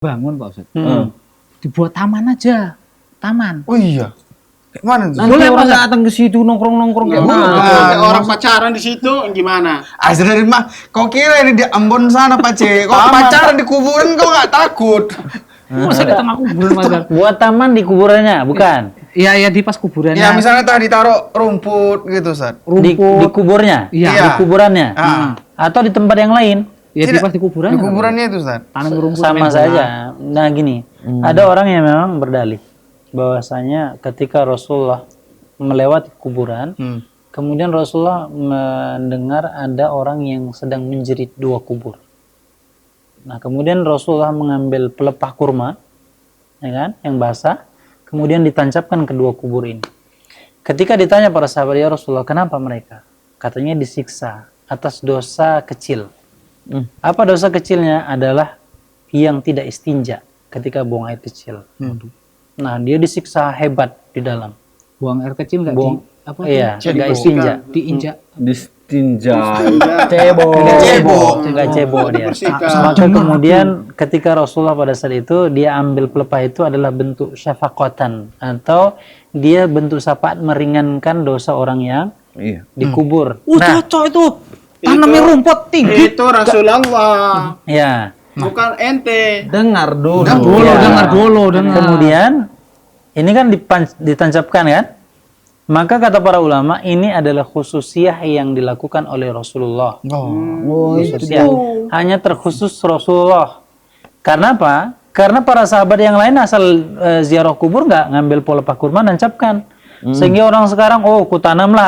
bangun Pak Ustadz. Dibuat taman aja, taman. Oh iya. Kayak mana tuh? Nanti orang Pak? datang ke situ nongkrong-nongkrong kayak Kayak orang pacaran di situ gimana? Asli dari mah, kau kira ini di Ambon sana Pak C? Kau pacaran di kuburan kau nggak takut? Masa di tengah kuburan Mas? Buat taman di kuburannya, bukan? Iya, ya di pas kuburannya. Ya misalnya tadi taruh rumput gitu, Sat. Di rumput. kuburnya? Iya. Di kuburannya? Ah. Atau di tempat yang lain? Ya di Tidak, pas di kuburannya. Di kuburannya itu, Sat. Tanam rumput Sama main bola. saja. Nah gini, ada orang yang memang berdalih bahwasanya ketika Rasulullah melewati kuburan, kemudian Rasulullah mendengar ada orang yang sedang menjerit dua kubur. Nah kemudian Rasulullah mengambil pelepah kurma, ya kan, yang basah, kemudian ditancapkan kedua kubur ini. Ketika ditanya para sahabat, ya Rasulullah, kenapa mereka? Katanya disiksa atas dosa kecil. Apa dosa kecilnya? Adalah yang tidak istinja ketika buang air kecil. Nah dia disiksa hebat di dalam. Buang air kecil nggak Buang, di apa? iya, tuh? nggak istinja. Diinjak. Distinja. Cebok. Nggak cebok dia. Bersihkan. Maka kemudian ketika Rasulullah pada saat itu dia ambil pelepah itu adalah bentuk syafaqatan, atau dia bentuk syafaat meringankan dosa orang yang Iya. dikubur. Cocok itu. Tanamnya rumput tinggi. Itu Rasulullah. Ya. Bukan ente. Dengar dulu. Iya. Dengar dulu. Kemudian ini kan ditancapkan kan? Maka kata para ulama ini adalah khususiyah yang dilakukan oleh Rasulullah. Khususiyah. Hanya terkhusus Rasulullah. Karena apa? Karena para sahabat yang lain asal ziarah kubur nggak ngambil pelepah kurma nancapkan. Sehingga orang sekarang, oh ku tanamlah